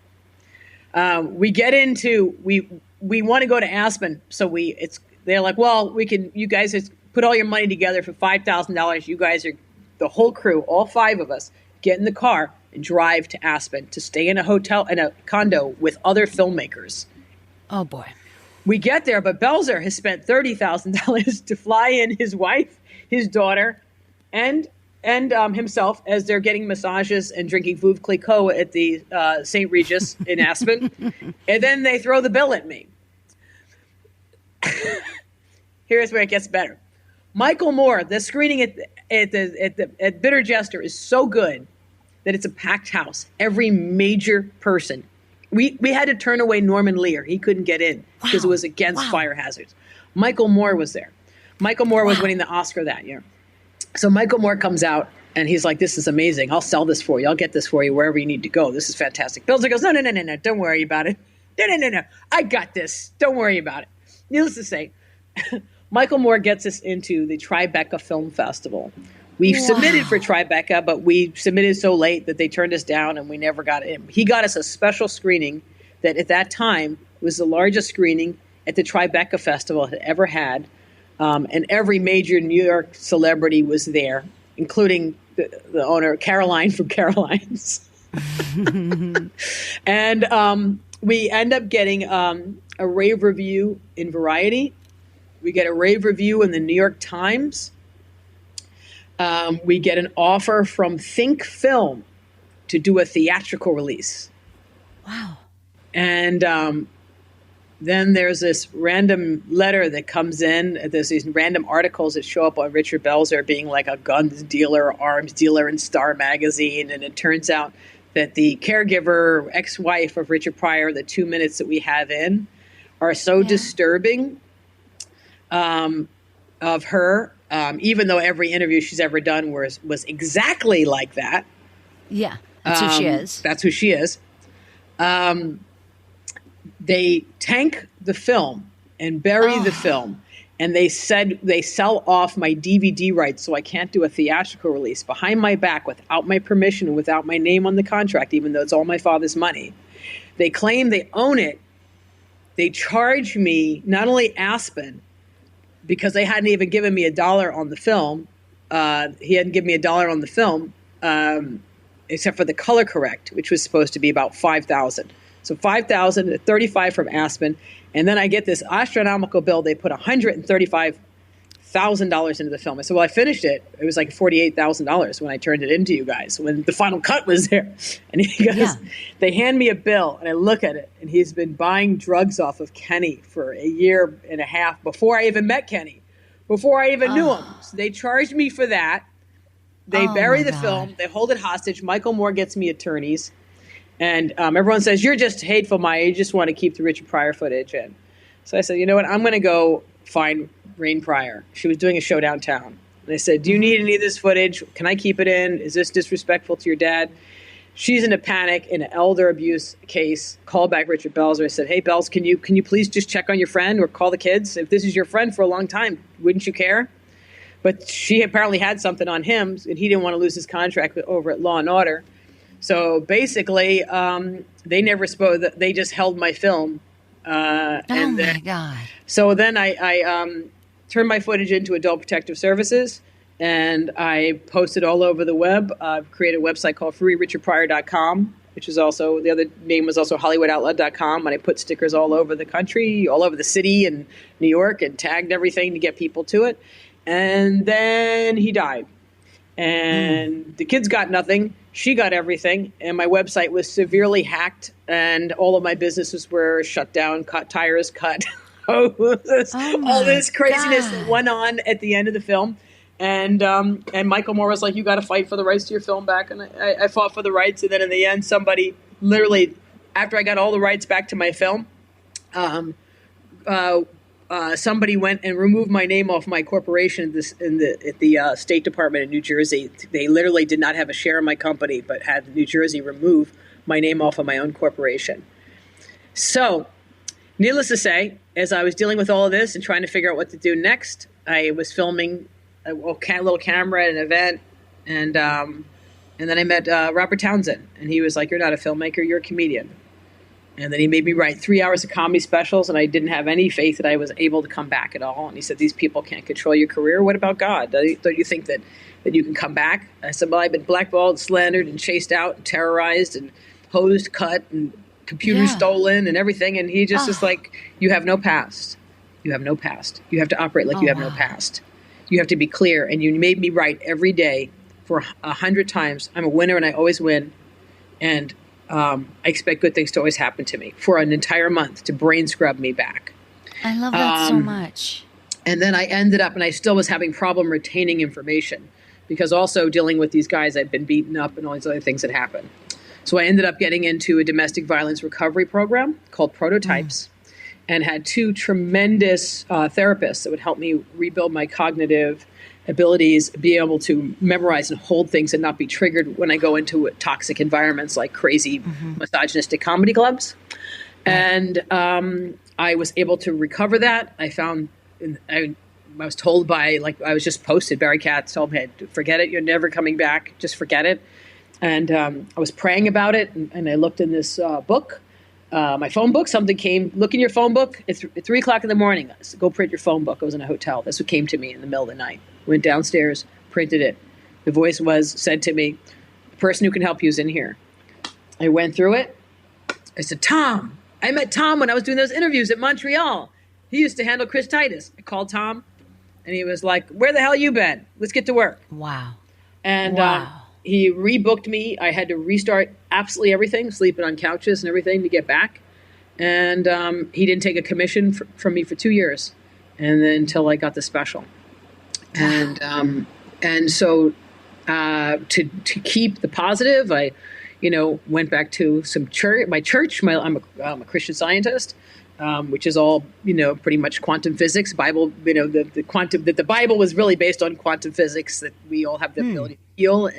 We get into we want to go to Aspen, so they're like, well, you guys put all your money together for $5,000. You guys are the whole crew, all 5 of us, get in the car and drive to Aspen to stay in a hotel, in a condo with other filmmakers. Oh, boy. We get there, but Belzer has spent $30,000 to fly in his wife, his daughter, and himself as they're getting massages and drinking Veuve Clicquot at the St. Regis in Aspen. And then they throw the bill at me. Here's where it gets better. Michael Moore, the screening at Bitter Jester is so good that it's a packed house. Every major person We had to turn away Norman Lear. He couldn't get in because it was against fire hazards. Michael Moore was there. Michael Moore was winning the Oscar that year. So Michael Moore comes out and he's like, this is amazing. I'll sell this for you. I'll get this for you wherever you need to go. This is fantastic. Belzer goes, no. Don't worry about it. No. I got this. Don't worry about it. Needless to say, Michael Moore gets us into the Tribeca Film Festival. We submitted for Tribeca, but we submitted so late that they turned us down and we never got in. He got us a special screening that at that time was the largest screening at the Tribeca Festival had ever had. And every major New York celebrity was there, including the owner, Caroline from Caroline's. And we end up getting a rave review in Variety. We get a rave review in the New York Times. We get an offer from Think Film to do a theatrical release. Wow. And then there's this random letter that comes in. There's these random articles that show up on Richard Belzer being like a guns dealer, arms dealer in Star Magazine. And it turns out that the caregiver, ex-wife of Richard Pryor, the 2 minutes that we have in, are so disturbing of her. Even though every interview she's ever done was exactly like that. Yeah, that's who she is. That's who she is. They tank the film and bury the film, and they said they sell off my DVD rights so I can't do a theatrical release behind my back without my permission and without my name on the contract, even though it's all my father's money. They claim they own it. They charge me not only Aspen, because they hadn't even given me $1 on the film. He hadn't given me $1 on the film, except for the color correct, which was supposed to be about $5,000. So $5,000, $35 from Aspen, and then I get this astronomical bill. They put $135,000 into the film. I said, well, I finished it. It was like $48,000 when I turned it into you guys, when the final cut was there. And he goes, they hand me a bill, and I look at it, and he's been buying drugs off of Kenny for a year and a half before I even met Kenny, before I even knew him. So they charged me for that. They bury the film. They hold it hostage. Michael Moore gets me attorneys. And everyone says, you're just hateful, Maija. You just want to keep the Richard Pryor footage in. So I said, you know what? I'm going to go find Rain Pryor. She was doing a show downtown. And I said, do you need any of this footage? Can I keep it in? Is this disrespectful to your dad? She's in a panic in an elder abuse case. Call back Richard Belzer. I said, hey, Belz, can you please just check on your friend or call the kids? If this is your friend for a long time, wouldn't you care? But she apparently had something on him, and he didn't want to lose his contract over at Law & Order. So basically, they never spoke. They just held my film. My God. So then I turned my footage into Adult Protective Services, and I posted all over the web. I've created a website called freerichardpryor.com, which is also, the other name was also hollywoodoutlet.com, and I put stickers all over the country, all over the city and New York, and tagged everything to get people to it. And then he died. And the kids got nothing. She got everything. And my website was severely hacked. And all of my businesses were shut down, tires cut. all this craziness that went on at the end of the film. And Michael Moore was like, you got to fight for the rights to your film back. And I fought for the rights. And then in the end, somebody literally, after I got all the rights back to my film, somebody went and removed my name off my corporation at the State Department in New Jersey. They literally did not have a share in my company, but had New Jersey remove my name off of my own corporation. So, needless to say, as I was dealing with all of this and trying to figure out what to do next, I was filming a little camera at an event, and then I met Robert Townsend, and he was like, "You're not a filmmaker, you're a comedian." And then he made me write 3 hours of comedy specials, and I didn't have any faith that I was able to come back at all. And he said, these people can't control your career. What about God? Don't you think that you can come back? I said, well, I've been blackballed, slandered, and chased out, and terrorized, and hosed, cut, and computers stolen, and everything. And he just is like, you have no past. You have no past. You have to operate like you have no past. You have to be clear. And you made me write every day for 100 times. I'm a winner, and I always win. And I expect good things to always happen to me for an entire month to brain scrub me back. I love that so much. And then I ended up, and I still was having problem retaining information because also dealing with these guys, I'd been beaten up and all these other things that happened. So I ended up getting into a domestic violence recovery program called Prototypes, and had two tremendous therapists that would help me rebuild my cognitive abilities, be able to memorize and hold things and not be triggered when I go into toxic environments like crazy misogynistic comedy clubs. And I was able to recover that. I was told by, I was just posted, Barry Katz told me, forget it, you're never coming back, just forget it. And I was praying about it, and I looked in this book, my phone book. Something came, look in your phone book. It's 3 o'clock in the morning. Go print your phone book. I was in a hotel. That's what came to me in the middle of the night. Went downstairs, printed it. The voice said to me, the person who can help you is in here. I went through it. I said, Tom. I met Tom when I was doing those interviews at Montreal. He used to handle Chris Titus. I called Tom, and he was like, where the hell you been? Let's get to work. Wow. And he rebooked me. I had to restart absolutely everything, sleeping on couches and everything to get back. And he didn't take a commission from me for 2 years, and then until I got the special. And so to keep the positive, I went back to some church. My church. I'm a Christian Scientist, which is all pretty much quantum physics. Bible. The quantum. That the Bible was really based on quantum physics. That we all have the ability to heal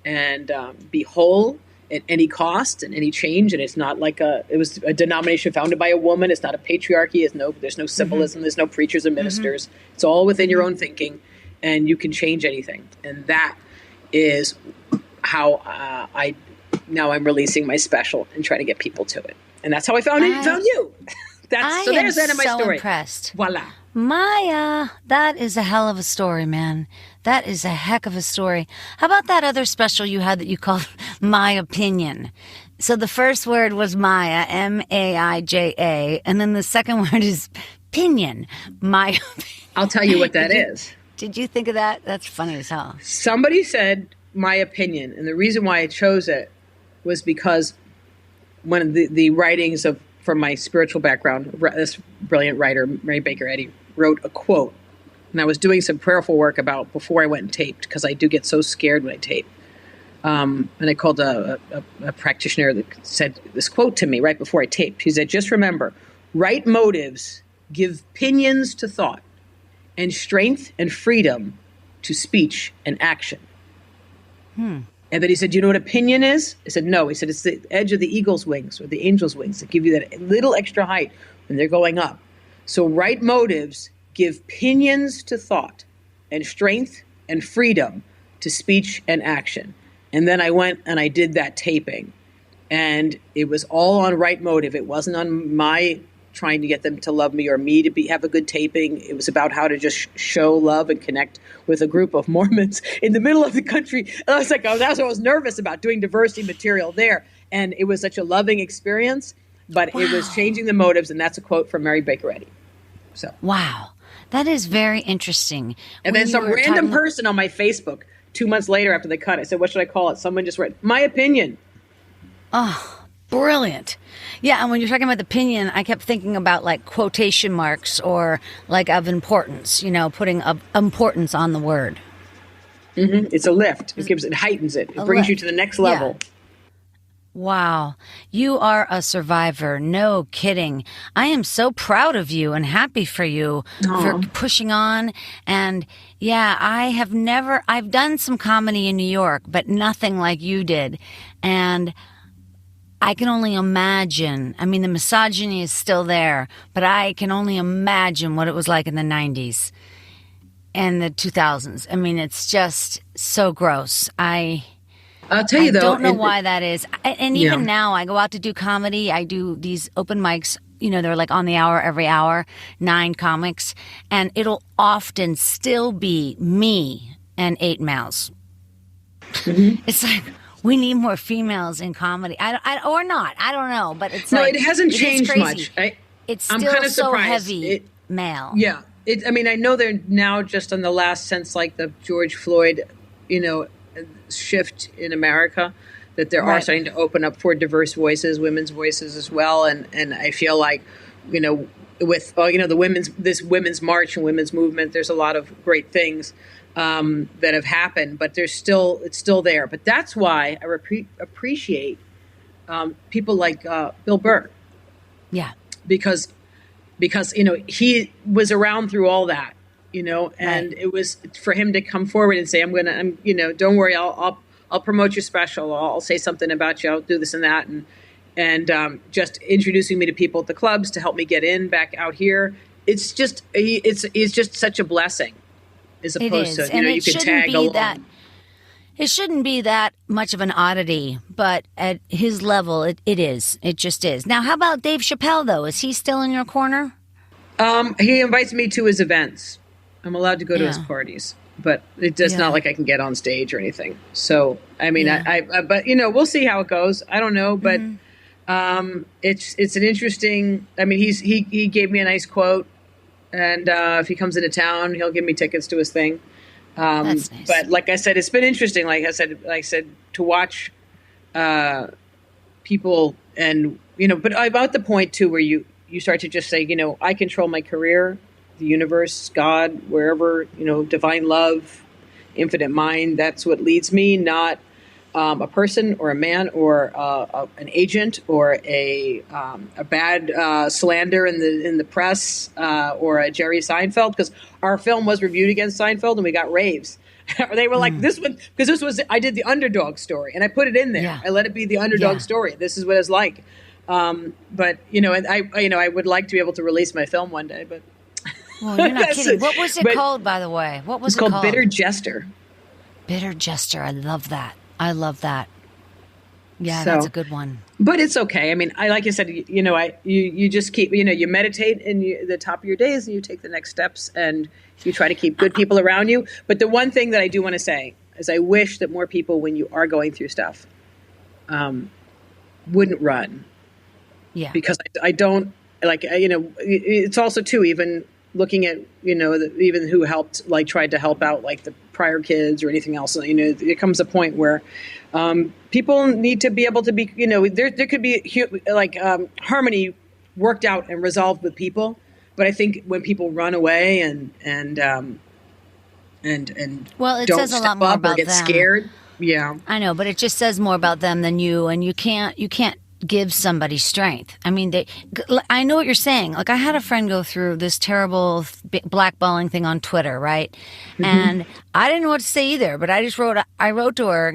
and be whole at any cost and any change. And it's not like it was a denomination founded by a woman. It's not a patriarchy. There's no symbolism. There's no preachers or ministers. It's all within your own thinking, and you can change anything. And that is how I'm releasing my special and trying to get people to it. And that's how I found you. There's that in my story. Impressed. Voila. Maija, that is a hell of a story, man. That is a heck of a story. How about that other special you had that you called My Opinion? So the first word was Maija, M-A-I-J-A, and then the second word is pinion, my opinion. I'll tell you what that is. Did you think of that? That's funny as hell. Somebody said my opinion, and the reason why I chose it was because one of the writings from my spiritual background, this brilliant writer, Mary Baker Eddy, wrote a quote. And I was doing some prayerful work before I went and taped, because I do get so scared when I tape. And I called a practitioner that said this quote to me right before I taped. He said, just remember, right motives give pinions to thought, and strength and freedom to speech and action. And then he said, you know what opinion is? I said, no. He said, it's the edge of the eagle's wings or the angel's wings that give you that little extra height when they're going up. So right motives give pinions to thought, and strength and freedom to speech and action. And then I went and I did that taping. And it was all on right motive. It wasn't on my trying to get them to love me or me to have a good taping. It was about how to just show love and connect with a group of Mormons in the middle of the country. And I was nervous about doing diversity material there. And it was such a loving experience, but It was changing the motives. And that's a quote from Mary Baker Eddy. So. Wow. That is very interesting. And then some random person on my Facebook 2 months later after they cut it said, what should I call it? Someone just wrote, my opinion. Oh, brilliant. Yeah, and when you're talking about the opinion, I kept thinking about like quotation marks or like of importance, putting importance on the word. Mm-hmm. It's a lift. It heightens it. It brings you to the next level. Yeah. Wow. You are a survivor. No kidding. I am so proud of you and happy for you for pushing on. And yeah, I've done some comedy in New York, but nothing like you did. And I can only imagine. I mean, the misogyny is still there, but I can only imagine what it was like in the 90s and the 2000s. I mean, it's just so gross. I'll tell you though. I don't know why that is. And even now, I go out to do comedy. I do these open mics. They're like on the hour, every hour, 9 comics. And it'll often still be me and 8 males. Mm-hmm. It's like, we need more females in comedy. Or not. I don't know. But it's it hasn't changed much. It's still kind of so heavy male. Yeah. I know they're now just on the last since like the George Floyd, shift in America, that there are starting to open up for diverse voices, women's voices as well. And I feel like, with this women's march and women's movement, there's a lot of great things that have happened, but it's still there. But that's why I appreciate people like Bill Burr. Yeah. Because he was around through all that, and It was for him to come forward and say, don't worry, I'll promote your special. I'll say something about you. I'll do this and that. And just introducing me to people at the clubs to help me get in back out here. It's just such a blessing, as opposed to, you can tag along. It shouldn't be that much of an oddity, but at his level, it is. It just is. Now, how about Dave Chappelle, though? Is he still in your corner? He invites me to his events. I'm allowed to go to his parties, but it does not like I can get on stage or anything. So, I mean, but we'll see how it goes. I don't know, but it's an interesting. I mean, he gave me a nice quote, and if he comes into town, he'll give me tickets to his thing. That's nice. But like I said, it's been interesting. Like I said, to watch people, and but I'm at the point too where you start to just say, I control my career, the universe, God, wherever, divine love, infinite mind. That's what leads me, not a person or a man or an agent or a bad slander in the press or a Jerry Seinfeld, because our film was reviewed against Seinfeld and we got raves. They were like, this one, because I did the underdog story and I put it in there. Yeah. I let it be the underdog story. This is what it's like. But and I would like to be able to release my film one day, but. Well, you're not kidding. What was it called, by the way? What was it called? It's called Bitter Jester. Bitter Jester. I love that. Yeah, that's a good one. But it's okay. I mean, like I said, you just keep, you meditate in the top of your days and you take the next steps and you try to keep good people around you. But the one thing that I do want to say is I wish that more people, when you are going through stuff, wouldn't run. Yeah. Because I don't it's also too, even looking at, even who helped, tried to help out, the prior kids or anything else. It comes a point where people need to be able to be, there could be harmony worked out and resolved with people. But I think when people run away and well, it don't says a lot step more up about or get them. scared. Yeah, I know, but it just says more about them than you, and you can't give somebody strength. I mean, I know what you're saying. I had a friend go through this terrible blackballing thing on Twitter, right? Mm-hmm. And I didn't know what to say either, but I wrote to her,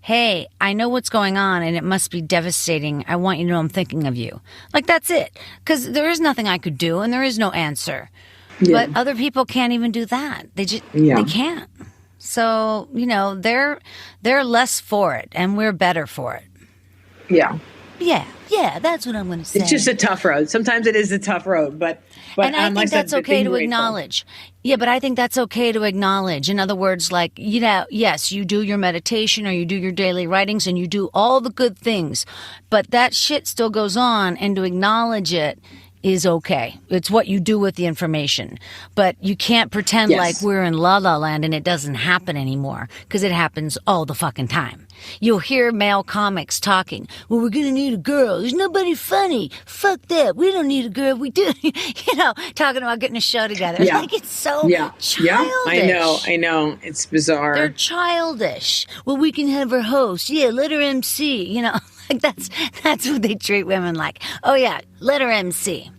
hey, I know what's going on and it must be devastating. I want you to know I'm thinking of you. That's it. Because there is nothing I could do and there is no answer. Yeah. But other people can't even do that. They can't. So, they're less for it and we're better for it. Yeah. Yeah, that's what I'm going to say. It's just a tough road. Sometimes it is a tough road, but and I think that's okay to acknowledge. Yeah, but I think that's okay to acknowledge. In other words, yes, you do your meditation or you do your daily writings and you do all the good things, but that shit still goes on, and to acknowledge it is okay. It's what you do with the information. But you can't pretend like we're in La La Land and it doesn't happen anymore, because it happens all the fucking time. You'll hear male comics talking, well, we're going to need a girl. There's nobody funny. Fuck that. We don't need a girl. We do. Talking about getting a show together. Yeah. It's so childish. Yeah, I know. It's bizarre. They're childish. Well, we can have her host. Yeah, let her MC. That's what they treat women like. Oh, yeah, let her MC.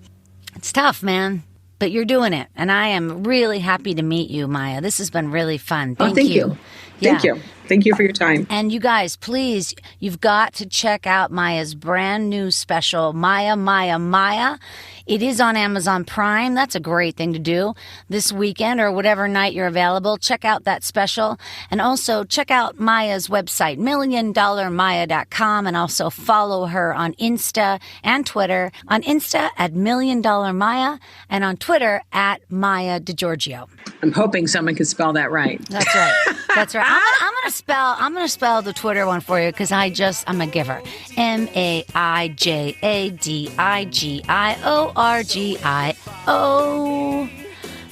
It's tough, man. But you're doing it. And I am really happy to meet you, Maija. This has been really fun. Thank you. Thank you. Thank you for your time. And you guys, please, you've got to check out Maija's brand new special, Maija. It is on Amazon Prime. That's a great thing to do this weekend or whatever night you're available. Check out that special. And also check out Maija's website, milliondollarmaija.com. And also follow her on Insta and Twitter. On Insta at milliondollarmaija and on Twitter at Maija DiGiorgio. I'm hoping someone can spell that right. That's right. That's right. I'm gonna spell the Twitter one for you because I'm a giver. MAIJADIGIORGIO.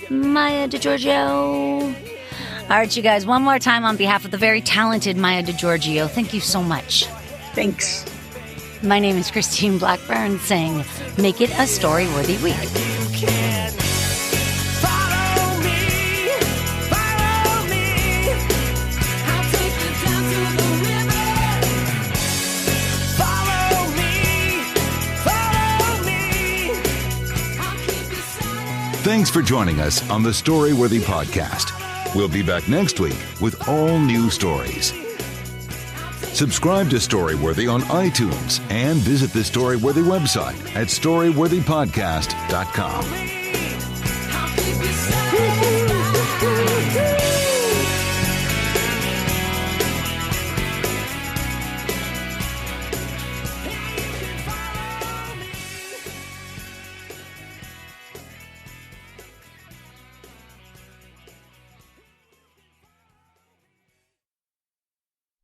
Maija DiGiorgio. All right, you guys, one more time on behalf of the very talented Maija DiGiorgio, thank you so much. Thanks. My name is Christine Blackburn saying, make it a story-worthy week. Follow Thanks for joining us on the Storyworthy Podcast. We'll be back next week with all new stories. Subscribe to Storyworthy on iTunes and visit the Storyworthy website at storyworthypodcast.com.